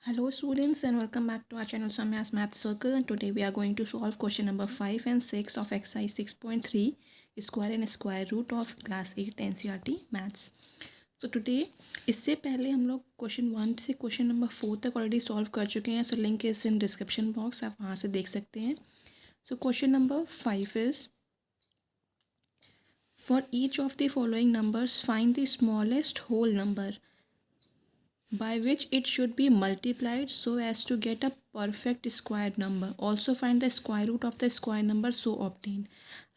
Hello students and welcome back to our channel Samya's Math Circle, and today we are going to solve question number 5 and 6 of exercise 6.3 square and square root of class 8 NCERT maths. So today इससे पहले हम लोग question 1 से question number 4 तक already solve कर चुके हैं. So link is in description box, आप वहाँ से देख सकते हैं. So question number 5 is for each of the following numbers find the smallest whole number by which it should be multiplied so as to get a perfect square number. Also find the square root of the square number so obtained.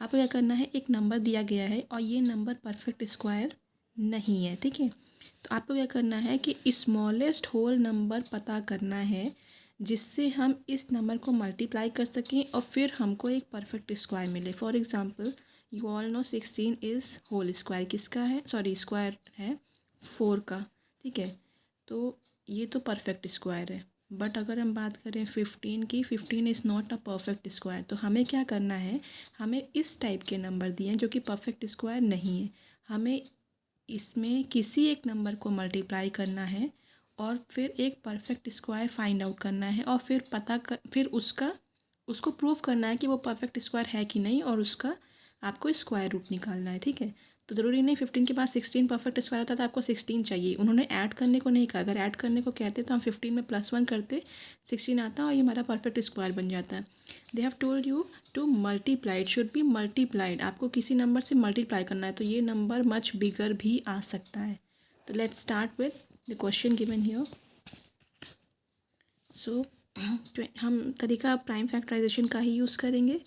आपको क्या करना है, एक number दिया गया है और ये नंबर परफेक्ट स्क्वायर नहीं है. ठीक है, तो आपको क्या करना है कि स्मॉलेस्ट होल नंबर पता करना है जिससे हम इस नंबर को मल्टीप्लाई कर सकें और फिर हमको एक परफेक्ट स्क्वायर मिले. For example you all know 16 is whole square किसका है, सॉरी स्क्वायर है 4 का. ठीक है, तो ये तो परफेक्ट स्क्वायर है. बट अगर हम बात करें 15 की, 15 is not a perfect square. तो हमें क्या करना है, हमें इस टाइप के नंबर दिए हैं जो कि परफेक्ट स्क्वायर नहीं है. हमें इसमें किसी एक नंबर को मल्टीप्लाई करना है और फिर एक परफेक्ट स्क्वायर फाइंड आउट करना है और फिर उसको प्रूव करना है कि वो परफेक्ट स्क्वायर है कि नहीं, और उसका आपको स्क्वायर रूट निकालना है. ठीक है, तो ज़रूरी नहीं 15 के बाद 16 परफेक्ट स्क्वायर आता था, आपको 16 चाहिए. उन्होंने ऐड करने को नहीं कहा. अगर ऐड करने को कहते तो हम 15 में +1 करते, 16 आता और ये हमारा परफेक्ट स्क्वायर बन जाता है. They have told you to multiply, it should be multiplied. आपको किसी नंबर से मल्टीप्लाई करना है तो ये नंबर मच बिगर भी आ सकता है. तो let's start with the question given here. So हम तरीका प्राइम फैक्टराइजेशन का ही यूज़ करेंगे.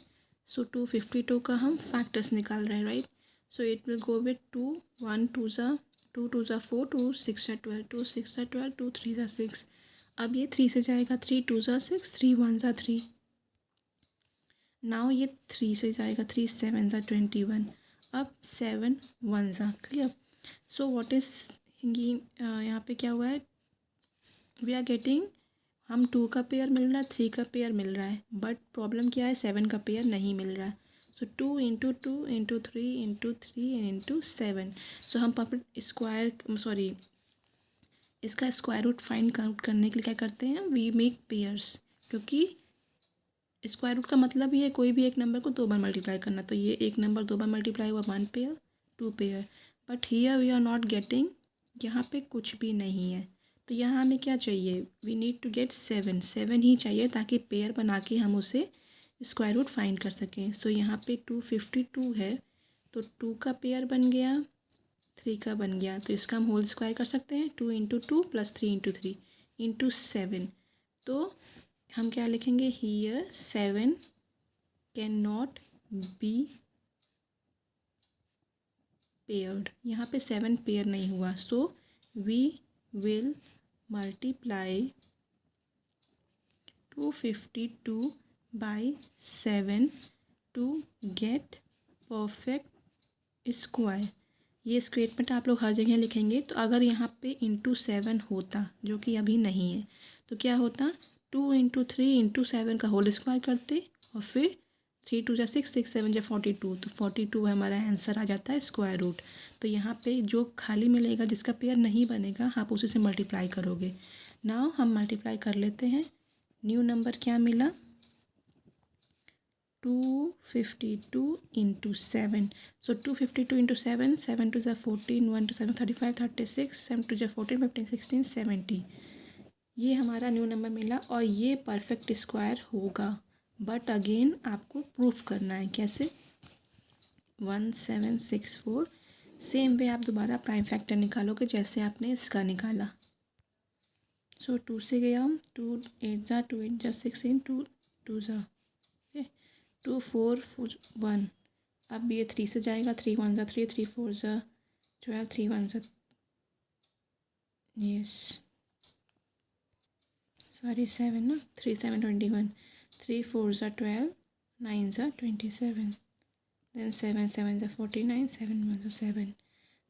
सो 252 का हम फैक्टर्स निकाल रहे हैं, right. So it will go with 2, 1 2 जा 2 2 जा 4, 2 6 जा 12, 2 6 जा 12, 2 3 जा 6. अब ये 3 से जाएगा 3 2 जा 6, 3 1 जा 3. नाउ ये 3 से जाएगा 3 7 जा 21. अब 7 1 जा. क्लियर. सो व्हाट इज यहाँ पे क्या हुआ है, वी आर गेटिंग, हम 2 का पेयर मिल रहा है, 3 का पेयर मिल रहा है, बट प्रॉब्लम क्या है 7 का पेयर नहीं मिल रहा है. So 2 into 2 into 3 into 3 and into 7. सो हम परफेक्ट स्क्वायर सॉरी इसका स्क्वायर रूट फाइंड आउट करने के लिए क्या करते हैं, वी मेक पेयर्स. क्योंकि स्क्वायर रूट का मतलब ही है कोई भी एक नंबर को 2 बार मल्टीप्लाई करना. तो ये एक नंबर 2 बार मल्टीप्लाई हुआ, 1 pair 2 pair. But here we are not getting, यहाँ पे कुछ भी नहीं है. तो यहाँ हमें क्या चाहिए, वी नीड टू गेट 7 ही चाहिए ताकि पेयर बना के हम उसे स्क्वायर रूट फाइंड कर सकें. सो यहाँ पे 252 है, तो 2 का पेयर बन गया, 3 का बन गया, तो इसका हम होल स्क्वायर कर सकते हैं. 2 इंटू 2 प्लस 3 इंटू 3 इंटू 7. तो हम क्या लिखेंगे, here 7 can not be paired. यहाँ पे 7 पेयर नहीं हुआ. So we will multiply 252 by 7 to get perfect square. ये स्टेटमेंट आप लोग हर जगह लिखेंगे. तो अगर यहाँ पे इंटू 7 होता, जो कि अभी नहीं है, तो क्या होता, 2 इंटू 3 इंटू 7 का होल स्क्वायर करते और फिर 3 2 जा 6, 6 7 जा 42. तो 42 हमारा आंसर आ जाता है स्क्वायर रूट. तो यहाँ पे जो खाली मिलेगा, जिसका पेयर नहीं बनेगा, आप उसी से मल्टीप्लाई करोगे. नाउ हम मल्टीप्लाई कर लेते हैं. न्यू नंबर क्या मिला, 252 इंटू 7. सो 252 इंटू 7, 7 2 जा 14, 1 2 7 35, 36, 7 2 जा 14, 15 16 70. ये हमारा न्यू नंबर मिला और ये परफेक्ट स्क्वायर होगा. बट अगेन आपको प्रूफ करना है. कैसे, 1764 सेम वे आप दोबारा प्राइम फैक्टर निकालोगे जैसे आपने इसका निकाला. सो 2 से गया हम, 2 8 जा 2 8 जा 16, 2 2 जा 2 4 4 1. अब ये 3 से जाएगा, 3 1 जा 3, 3 4 जा 12, 3 1 जा यस सॉरी 7 ना, 3 7 21, 3 4 जा 12, 9 जा 27, देन 7 7 जा 49, 7 1 जा 7.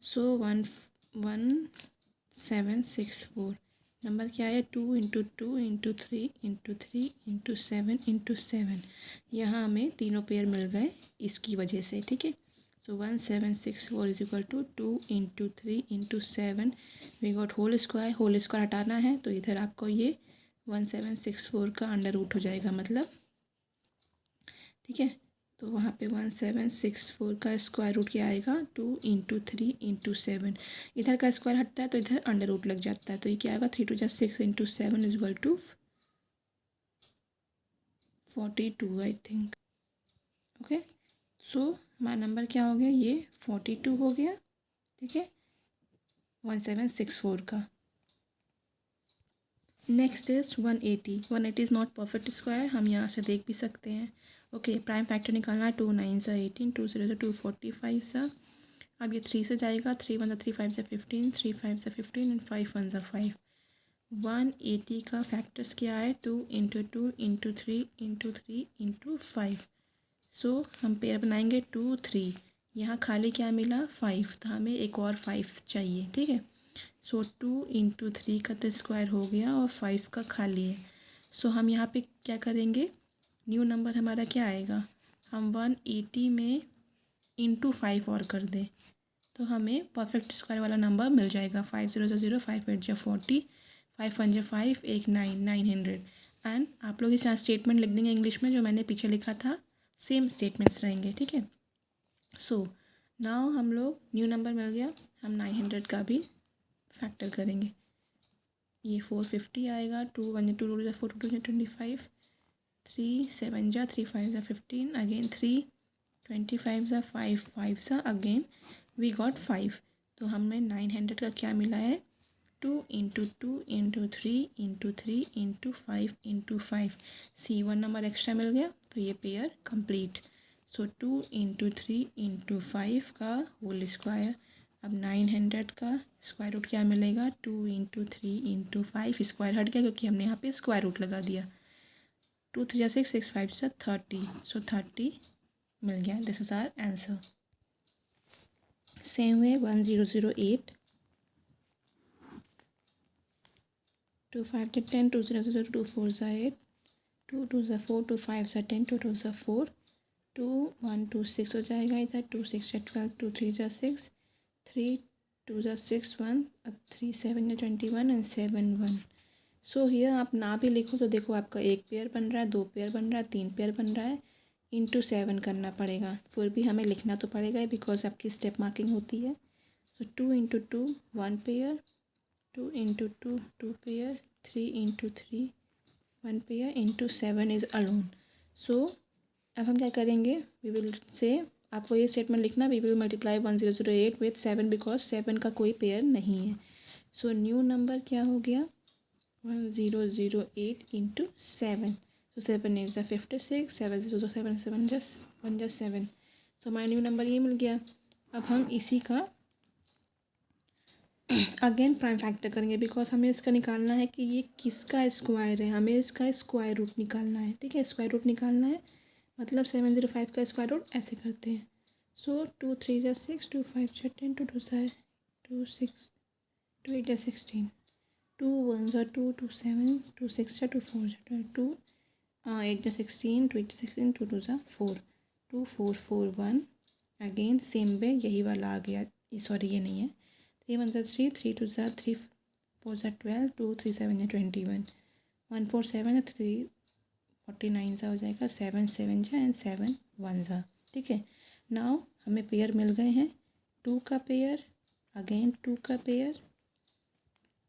सो 1764 नंबर क्या है, 2 into 2 into 3 into 3 into 7 into 7. यहाँ हमें तीनों पेयर मिल गए इसकी वजह से. ठीक है, so 1764 is equal to 2 into 3 into 7. We got whole square. Whole square हटाना है तो इधर आपको ये 1764 का अंडर रूट हो जाएगा मतलब, ठीक है। तो वहाँ पे 1764 का स्क्वायर रूट क्या आएगा, 2 इंटू 3 इंटू 7। इधर का स्क्वायर हटता है तो इधर अंडर रूट लग जाता है, तो ये क्या आएगा, 3 2 6 into 7 is equal to 42 I think. Okay, so हमारा नंबर क्या हो गया, ये 42 हो गया, ठीक है, 1764 का। Next is 180। 180 is not perfect square, हम यहाँ से देख भी सकते हैं। ओके, प्राइम फैक्टर निकालना है, 2 9 सा 18, 2 0 2 45 सा। अब ये 3 से जाएगा, 3 1 3 5 से 15, 3 5 से 15 एंड 5 1 सा 5। 180 का फैक्टर्स क्या है, 2 इंटू 2 इंटू 3 इंटू 3 इंटू 5। सो हम पेयर बनाएंगे 2 3, यहाँ खाली क्या मिला, 5, तो हमें एक और 5 चाहिए, ठीक है। सो 2 इंटू 3 का तो स्क्वायर हो गया और 5 का खाली है। सो हम यहाँ पे क्या करेंगे, न्यू नंबर हमारा क्या आएगा, हम 180 में इंटू 5 और कर दें तो हमें परफेक्ट स्क्वायर वाला नंबर मिल जाएगा। 5 0 0, 5 8 40, 5 1 5, 1 9 900। एंड आप लोग इस यहाँ स्टेटमेंट लिख देंगे इंग्लिश में, जो मैंने पीछे लिखा था सेम स्टेटमेंट्स रहेंगे, ठीक है। सो नाउ हम लोग न्यू नंबर मिल गया, हम 900 का भी फैक्टर करेंगे। ये 450 आएगा, 2 1 2 2 4 2 25, 3 7 जा 3 5 15, अगेन 3 25 जा 5 5 सा, अगेन वी गॉट 5। तो हमें 900 का क्या मिला है, 2 into 2 into 3 into 3 into 5 into 5। C1 number extra मिल गया, तो ये pair complete. So 2 into 3 into 5 का होल स्क्वायर। अब 900 का स्क्वायर रूट क्या मिलेगा, 2 इंटू 3 इंटू 5, स्क्वायर हट गया क्योंकि हमने यहाँ पे स्क्वायर रूट लगा दिया। 2 3 जा 6 6 5 जा 30, सो 30 मिल गया। This is our answer. Same way 1008, 2 5 जा 10, 2 0 0 2 4 जा 8, 2 2 जा 4, 2 5 जा 10, 2 2 जा 4, 2 1 2 6 हो जाएगा इधर, 2 6 जा 12, 2 3 जा 6, 3 2 जा 6 1, 3 7 जा 21 एंड 7 1। सो हियर आप ना भी लिखो तो देखो आपका एक पेयर बन रहा है, दो पेयर बन रहा है, तीन पेयर बन रहा है, इंटू 7 करना पड़ेगा। फिर भी हमें लिखना तो पड़ेगा बिकॉज आपकी स्टेप मार्किंग होती है। So 2 into 2 1 pair, 2 into 2 2 pair, 3 into 3 1 pair, into 7 is alone. So अब हम क्या करेंगे, वी विल से, आपको ये स्टेटमेंट लिखना, we will multiply 1008 with 7 because 7 का कोई पेयर नहीं है। सो न्यू नंबर क्या हो गया, 1008 इंटू 7। सो 7 8 जा 56, 7 0 7 7 जस्ट 1 जस्ट 7। सो हमारा न्यू नंबर ये मिल गया। अब हम इसी का अगेन प्राइम फैक्टर करेंगे बिकॉज हमें इसका निकालना है कि ये किसका स्क्वायर है, हमें इसका स्क्वायर रूट निकालना है, ठीक है। स्क्वायर रूट निकालना है मतलब 705 का स्क्वायर रूट ऐसे करते हैं। सो 2 3 जा 6, 2 5 जा 10, 2 2 जा 2 6, 2 8 जा 16, 2 1 जा 2, 2 7, 2 6 जा 2 4 जा 2 8 जा 16, 2 8 जा 16, 2 2 जा 4, 2 4 4 1। अगेन सेम वे यही वाला आ गया, सॉरी ये नहीं है। 3 1 जा 3, 3 2 जा 3 4 जा 12, 2 3 7 जा 21, 1 4 7 3 49 सा हो जाएगा, 7 7 जा एंड 7 1 जा, ठीक है। नाउ हमें पेयर मिल गए हैं, 2 का पेयर, अगेन 2 का pair,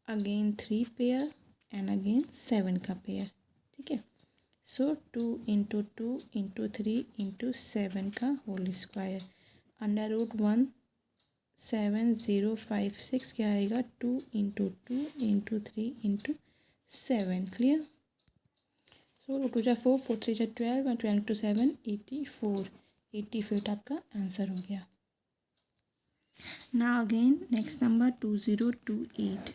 again 3 pair and again 7 का पेयर, ठीक है। सो 2 इंटू 2 इंटू 3 इंटू 7 का होल स्क्वायर, अंडर रूट 17056 क्या आएगा, 2 इंटू 2 इंटू 3 इंटू 7, क्लियर। सो 2 जा 4, 4 3 जा 12 और 12 टू 7 84, 84 आपका आंसर हो गया। नाउ अगेन नेक्स्ट नंबर 2028,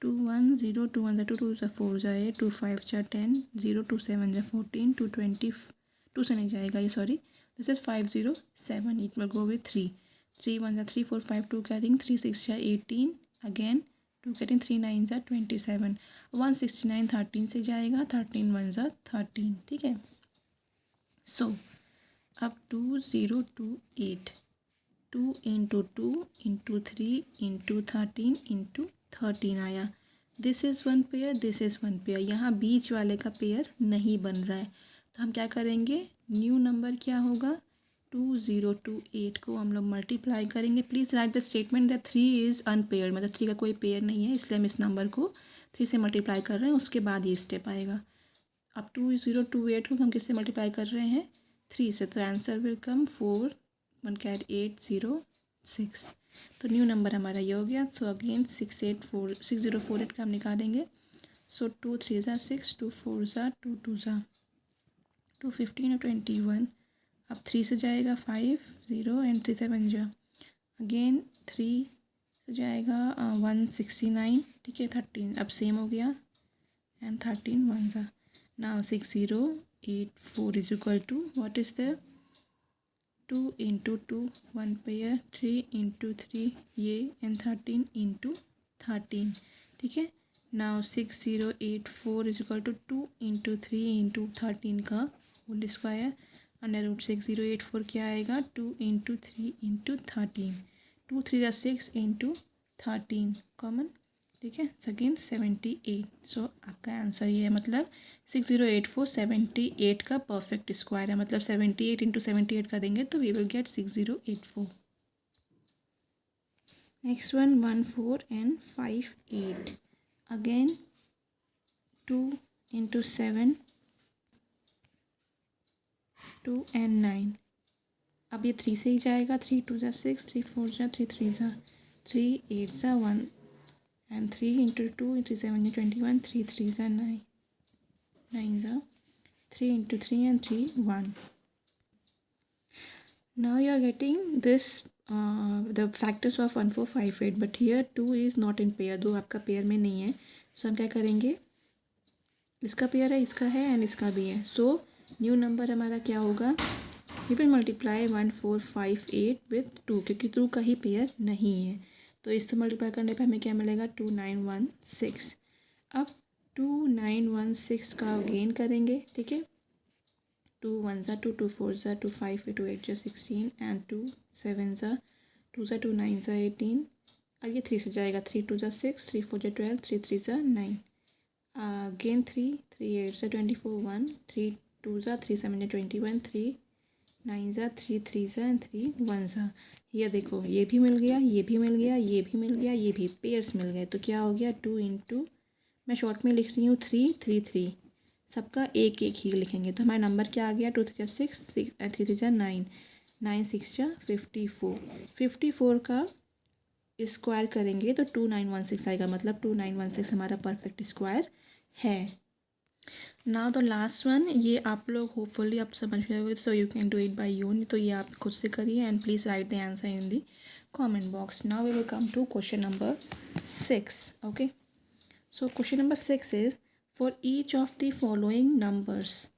2 1 0 2 1 जा 2, 2 जा 4 जा 8, 2 5 जा 10, 0 2 7 जा 14, 2 20 2 से नहीं जाएगा ये, sorry, this is 507, it will go with 3, 3 1 जा 3 4 5 2 कैरिंग, 3 6 जा 18, अगेन 2 कैरिंग, 3 9 जा 27, 169 13 से जाएगा, 13 1 जा 13, ठीक है। सो अब 2028, 2 इंटू 2 इंटू 3 इंटू 13 इंटू 13 आया, this is one pair, this is one pair, यहाँ बीच वाले का पेयर नहीं बन रहा है, तो हम क्या करेंगे, न्यू नंबर क्या होगा, 2028 को हम लोग मल्टीप्लाई करेंगे। Please write the statement that 3 is unpaired, मतलब 3 का कोई पेयर नहीं है, इसलिए हम इस नंबर को 3 से मल्टीप्लाई कर रहे हैं, उसके बाद ये स्टेप आएगा। अब 2028 को हम किससे मल्टीप्लाई कर रहे हैं, 3 से, तो आंसर विल कम 4 1 कैट 806। तो न्यू नंबर हमारा ये हो गया। सो अगेन 6048 का हम निकालेंगे। सो 2 3 ज़ा 6, 2 4 ज़ा 2 2 ज़ा 2 15 और 21। अब 3 से जाएगा 5 0 एंड 3 7 जा, अगेन 3 से जाएगा 169, ठीक है, 13, अब सेम हो गया, एंड 13 1 ज़ा। Now 6084 is equal to what is the 2 into 2 1 pair, 3 into 3 ये, एंड 13 इंटू 13, ठीक है। Now 6084 is equal to 2 into 3 into 13 का होल स्क्वायर, अंडर रूट 6084 क्या आएगा, 2 इंटू 3 इंटू 13, 2 3 6 इंटू 13 कॉमन, ठीक है, सेकेंड 78। सो आपका आंसर ये है, मतलब 6084 78 का परफेक्ट स्क्वायर है, मतलब 78 इंटू 78 करेंगे तो we will get 6084। Next one 1 4 and 5 8, again 2 into 7 2 and 9। अब ये 3 से ही जाएगा, 3 2 ज़ा 6, 3 4 ज़ा 3 3 ज़ा 3 8 ज़ा 1 and 3 into 2 into 7 is 21, 3 3 is 9, 9 is 3 into 3 and 3 1. Now you are getting this the factors of 1 4 5 8, but here 2 is not in pair, दो आपका पेयर में नहीं है, सो हम क्या करेंगे, इसका पेयर है, इसका है एंड इसका भी है, सो न्यू नंबर हमारा क्या होगा, वी विल मल्टीप्लाई 1 4 5 8 विथ 2, क्योंकि 2 का ही पेयर नहीं है, तो इससे मल्टीप्लाई करने पे हमें क्या मिलेगा, 2916। अब 2916 का गेन करेंगे, ठीक है, 2 1 ज़ा 2 2 4 ज़ा 2 5 2 8 ज़ा 16 एंड 2 7 ज़ा 2 ज़ा 2 9 ज़ा 18। अब ये 3 से जाएगा, 3 2 ज़ा 6, 3 4 ज़ा 12, 3 3 ज़ा 9, अगेन 3 3 8 ज़ा 24 1, 3 2 ज़ा 3 7 ज़ा 21, 3 9 ज़ा 3 3 ज़ा एंड 3 1 ज़ा। ये देखो, ये भी मिल गया, ये भी मिल गया, ये भी मिल गया, ये भी पेयर्स मिल गए, तो क्या हो गया, 2 इंटू, मैं शॉर्ट में लिख रही हूँ 3 3 3, सबका एक एक ही लिखेंगे, तो हमारा नंबर क्या आ गया, 2 3 ज़ा 6 3 3 ज़ा 9 9 6 ज़ा 54, 54 का स्क्वायर करेंगे तो 2916 आएगा, मतलब 2916 हमारा परफेक्ट स्क्वायर है। नाउ द लास्ट वन, ये आप लोग होपफुली आप समझ गए होंगे, तो you can do it by your, तो ये आप खुद से करिए and please write the answer in the comment box. Now we will come to question number 6। Okay, so question number 6 is, for each of the following numbers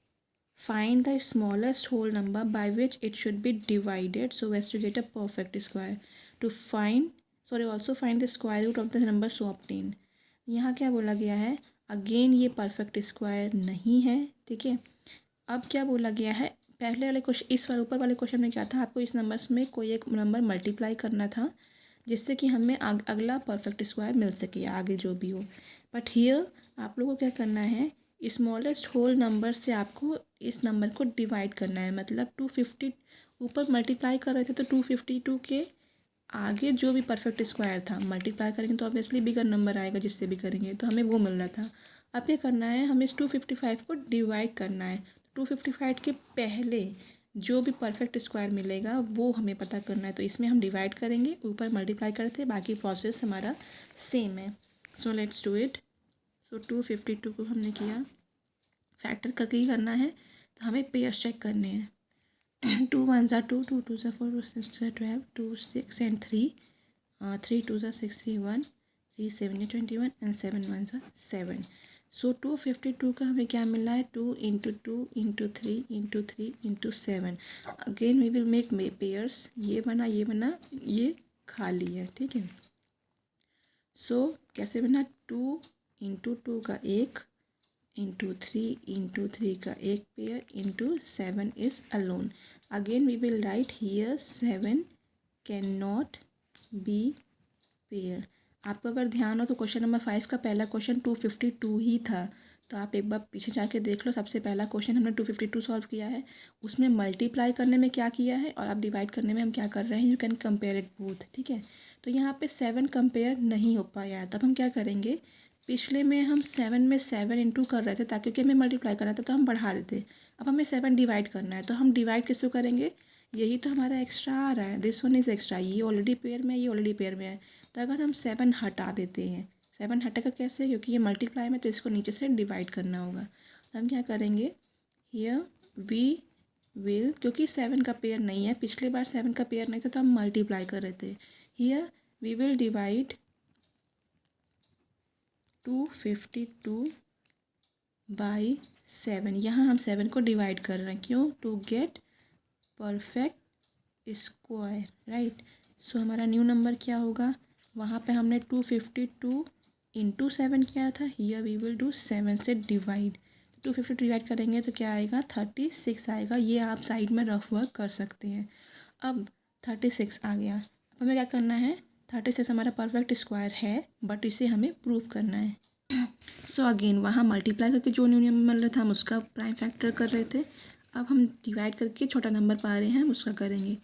find the smallest whole number by which it should be divided so as to get a perfect square. To find, sorry, also find the square root of the number so obtained. यहाँ क्या बोला गया है, again ये perfect square नहीं है, ठीक है। अब क्या बोला गया है, पहले वाले क्वेश्चन, इस वाले ऊपर वाले क्वेश्चन में क्या था, आपको इस नंबर्स में कोई एक नंबर मल्टीप्लाई करना था जिससे कि हमें अगला परफेक्ट स्क्वायर मिल सके, आगे जो भी हो। बट हियर आप लोगों को क्या करना है, स्मॉलेस्ट होल नंबर से आपको इस नंबर को डिवाइड करना है, मतलब 250 ऊपर मल्टीप्लाई कर रहे थे तो 252 के आगे जो भी परफेक्ट स्क्वायर था मल्टीप्लाई करेंगे तो ऑब्वियसली बिगर नंबर आएगा, जिससे भी करेंगे तो हमें वो मिल रहा था। अब क्या करना है, हमें इस 255 को डिवाइड करना है, 255 के पहले जो भी परफेक्ट स्क्वायर मिलेगा वो हमें पता करना है, तो इसमें हम डिवाइड करेंगे, ऊपर मल्टीप्लाई करते, बाकी प्रोसेस हमारा सेम है। So let's do it. So 252 को हमने किया, फैक्टर करके ही करना है, तो हमें पेयर्स चेक करने हैं। 2 1 ज़ा 2, 2 2 ज़ा 4, 2 6 ज़ा 12, 2 6 एंड 3, 3 2 ज़ा 6, 3 1, 3 7 ज़ा 21 एंड 7 1 ज़ा 7। सो 252 का हमें क्या मिला है, 2 into 2 into 3 into 3 into 7। Again we will make pairs, ये बना, ये बना, ये खाली है, ठीक है। सो कैसे बना, 2 इंटू 2 का एक, इंटू 3 का एक pair, into 7 is alone. Again we will write here 7 can not be pair. आपको अगर ध्यान हो तो क्वेश्चन नंबर 5 का पहला क्वेश्चन 252 ही था। तो आप एक बार पीछे जाके देख लो, सबसे पहला क्वेश्चन हमने 252 सॉल्व किया है। उसमें मल्टीप्लाई करने में क्या किया है और आप डिवाइड करने में हम क्या कर रहे हैं, you can compare it both, ठीक है। तो यहाँ पे 7 कंपेयर नहीं हो पाया है, तब हम क्या करेंगे, पिछले में हम 7 में 7 इंटू कर रहे थे ताकि क्योंकि हमें मल्टीप्लाई करना था तो हम बढ़ा रहे थे। अब हमें 7 डिवाइड करना है, तो हम डिवाइड किसको करेंगे, यही तो हमारा एक्स्ट्रा आ रहा है, दिस वन इज़ एक्स्ट्रा, ये ऑलरेडी पेयर में है, ये ऑलरेडी पेयर में है। तो अगर हम 7 हटा देते हैं, 7 हटेगा कैसे, क्योंकि ये मल्टीप्लाई में तो इसको नीचे से डिवाइड करना होगा। तो हम क्या करेंगे, हियर वी विल, क्योंकि 7 का पेयर नहीं है, पिछली बार 7 का पेयर नहीं था तो हम मल्टीप्लाई कर रहे थे। Here we will divide 252 by 7। यहाँ हम 7 को डिवाइड कर रहे हैं, क्यों, to get perfect square, right. So हमारा न्यू नंबर क्या होगा, वहाँ पे हमने 252 इंटू 7 किया था, हियर वी विल डू 7 से डिवाइड। 250 डिवाइड करेंगे तो क्या आएगा, 36 आएगा। ये आप साइड में रफ वर्क कर सकते हैं। अब 36 आ गया, अब हमें क्या करना है, 36 हमारा परफेक्ट स्क्वायर है, बट इसे हमें प्रूव करना है। सो अगेन वहाँ मल्टीप्लाई करके जो न्यू नंबर मिल रहा था हम उसका प्राइम फैक्टर कर रहे थे। अब हम डिवाइड करके छोटा नंबर पा रहे हैं, हम उसका करेंगे।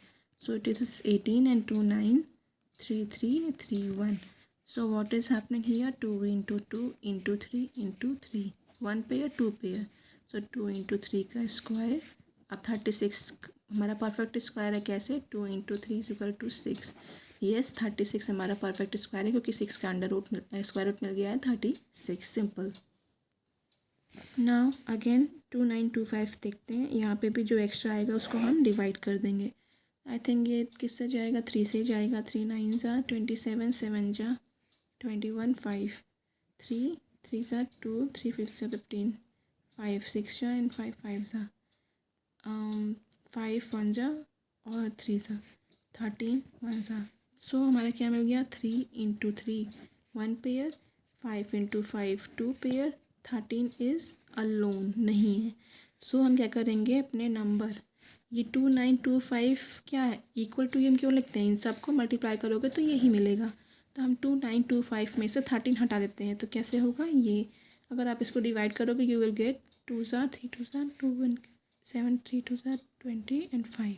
So it is 18 and 2 9 3 3 3 1. So what is happening here, 2 into 2 into 3 into 3, 1 pair 2 pair, so 2 into 3 का स्क्वायर। अब 36 हमारा परफेक्ट स्क्वायर है, कैसे, 2 into 3 is equal to 6। Yes 36 हमारा परफेक्ट स्क्वायर है, क्योंकि 6 का अंडर रूट स्क्वायर रूट मिल गया है 36, सिंपल। नाउ अगेन 2925 देखते हैं, यहाँ पे भी जो एक्स्ट्रा आएगा उसको हम डिवाइड कर देंगे। आई थिंक ये किससे जाएगा, 3 से जाएगा, 3 9 जा 27, 7 जा 21, 5 3 3 जा 2 3 5 जा 15, 5 6 जा एंड 5 5 जा 5 1 जा और 3 जा 13 1 जा। सो हमारा क्या मिल गया, 3 into 3 1 pair, 5 into 5 2 pair, 13 is alone नहीं है। सो हम क्या करेंगे, अपने नंबर ये 2925 क्या है, इक्वल टू हम क्यों लिखते हैं, इन सबको मल्टीप्लाई करोगे तो यही मिलेगा। तो हम 2925 में से 13 हटा देते हैं, तो कैसे होगा ये, अगर आप इसको डिवाइड करोगे यू विल गेट 2 ज़ा 3 2 ज़ा 2 1 7 3 2 ज़ा 20 एंड 5,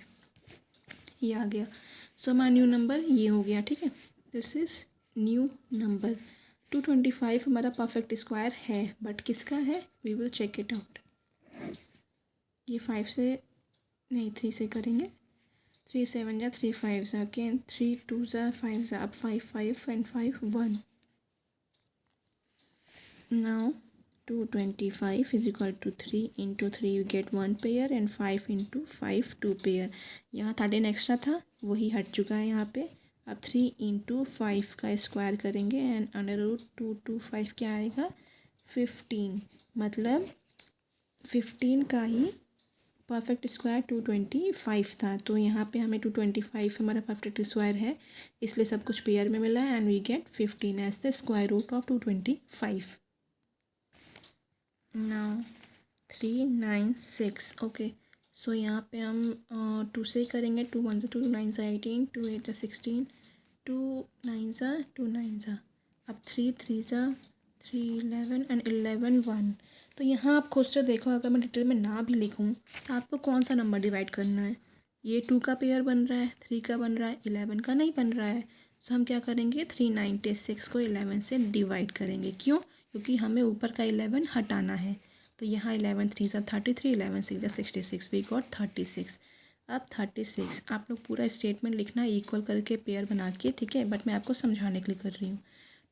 ये आ गया। सो हमारा न्यू नंबर ये हो गया, ठीक है, दिस इज़ न्यू नंबर। 225 हमारा परफेक्ट स्क्वायर है, बट किसका है, we will check it out. ये 5 से नहीं 3 से करेंगे, 3 7 जा 3 5 जा अगेन 3 2 जा 5 जा, अब 5 5 and 5 1। Now 225 is equal to 3 into 3 you get 1 pair and 5 into 5 2 pair. यहाँ 13 एक्स्ट्रा था वही हट चुका है यहाँ पे। अब 3 इंटू 5 का स्क्वायर करेंगे एंड अंडर रूट 225 क्या आएगा, 15, मतलब 15 का ही परफेक्ट स्क्वायर 225 था। तो यहाँ पे हमें 225 हमारा परफेक्ट स्क्वायर है, इसलिए सब कुछ पेयर में मिला है and we get 15 as the square root of 225। Now 396, okay. So यहाँ पे हम 2 से ही करेंगे, 2 1 2 9 18 2 8 16 2 9 2 9 अब 3 3 3 11 एंड 11 1। तो यहाँ आप खुद से देखो, अगर मैं डिटेल में ना भी लिखूँ तो आपको कौन सा नंबर डिवाइड करना है, ये 2 का पेयर बन रहा है, 3 का बन रहा है, 11 का नहीं बन रहा है। तो हम क्या करेंगे, 396 को 11 से डिवाइड करेंगे, क्यों, क्योंकि हमें ऊपर का 11 हटाना है। तो यहाँ 11 3 सा 33, 11 6 66, वी गॉट 36। अब 36 आप लोग पूरा स्टेटमेंट लिखना इक्वल करके पेयर बना के, ठीक है, बट मैं आपको समझाने के लिए कर रही हूँ।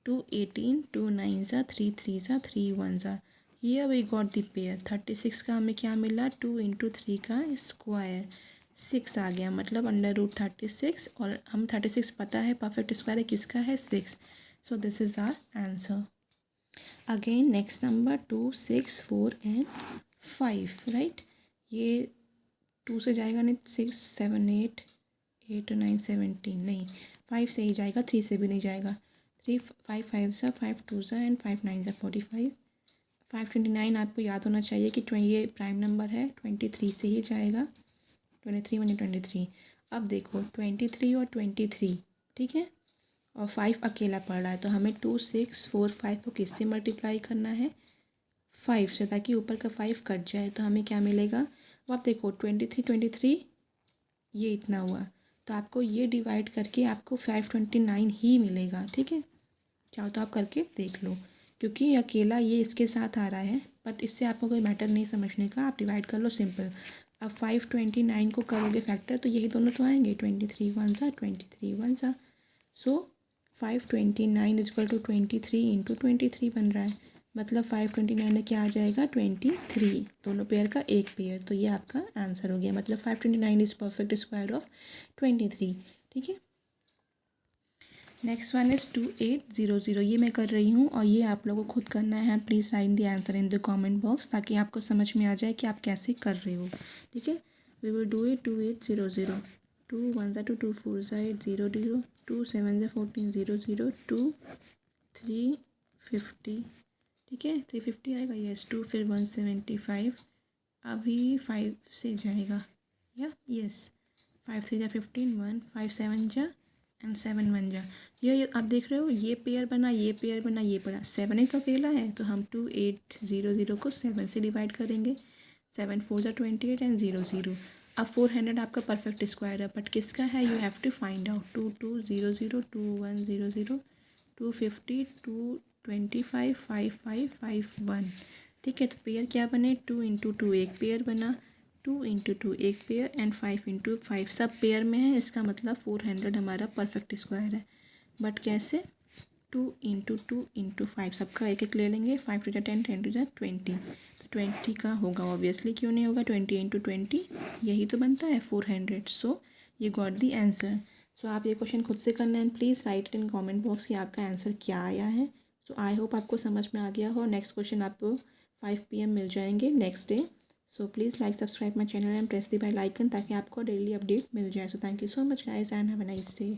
2 18 2 9 3 3 3 1 here we got the pair. 36 का हमें क्या मिला, 2 इंटू 3 का स्क्वायर 6 आ गया, मतलब अंडर रूट 36, और हम 36 पता है परफेक्ट स्क्वायर है किसका है, 6। So this is our answer. Again next number 2 6 4 and 5, right. ये 2 से जाएगा नहीं, 6 7 8 8 9 17 नहीं, 5 से ही जाएगा, 3 से भी नहीं जाएगा। 3 5 5 सा 5 2 सा एंड 5 9 सा 45, 529 आपको याद होना चाहिए कि ये प्राइम नंबर है, 23 से ही जाएगा, 23 1 23। अब देखो 23 और 23, ठीक है, और 5 अकेला पड़ रहा है, तो हमें 2 6 4 5 को किससे मल्टीप्लाई करना है, 5 से, ताकि ऊपर का 5 कट जाए। तो हमें क्या मिलेगा, अब आप देखो 23 ये इतना हुआ, तो आपको ये डिवाइड करके आपको 529 ही मिलेगा। ठीक है, चाहो तो आप करके देख लो, क्योंकि अकेला ये इसके साथ आ रहा है, बट इससे आपको कोई मैटर नहीं समझने का, आप डिवाइड कर लो सिंपल। अब 529 को करोगे फैक्टर तो यही दोनों तो आएंगे, 23 1 सा 23 1 सा, सो 529 इज इक्वल टू 23 इंटू 23 बन रहा है, मतलब 529 में क्या आ जाएगा 23, दोनों पेयर का एक पेयर, तो ये आपका आंसर हो गया। मतलब 529 इज परफेक्ट स्क्वायर ऑफ 23। ठीक है, नेक्स्ट वन इज़ 2800, ये मैं कर रही हूँ और ये आप लोगों को खुद करना है। Please write the answer in the comment box, ताकि आपको समझ में आ जाए कि आप कैसे कर रहे हो। ठीक है, वी विल डू इट 2800, 2 1 2 2 4 8 0 0, 2 7 14 0 0, 2 3 50। ठीक है, 350 आएगा, यस, 2 फिर 175, अभी 5 से जाएगा, या यस, 5 3 15, 1 5 7 जा एंड 7 1 जा, ये आप देख रहे हो, ये पेयर बना, ये पेयर बना, ये पड़ा, 7 ही तो अकेला है, तो हम 2800 को 7 से डिवाइड करेंगे, 7 4 जा 28 एंड 0 0। अब 400 आपका परफेक्ट स्क्वायर है, बट किसका है, you have to find out. 2 2 0 0, 2 1 0 0, 250, 2 25 5 5 5 1। ठीक है, तो पेयर क्या बने, 2 इंटू 2 एक पेयर बना, 2 इंटू 2 एक पेयर एंड 5 इंटू 5 सब पेयर में है, इसका मतलब 400 हमारा परफेक्ट स्क्वायर है। बट कैसे, 2 इंटू 2 इंटू 5 सबका एक एक ले लेंगे, 5 टू जा 10, 10 टू जा 20, तो 20 का होगा ऑब्वियसली, क्यों नहीं होगा, 20 इंटू 20 यही तो बनता है 400। सो ये गॉट दी आंसर। सो आप ये क्वेश्चन खुद से करना and please right in comment box कि आपका आंसर क्या आया है। सो आई होप आपको समझ में आ गया हो। नेक्स्ट क्वेश्चन आपको 5 PM मिल जाएंगे next day. So please like subscribe my channel and press the bell icon, ताकि आपको डेली अपडेट मिल जाए। So thank you so much guys and have a nice day.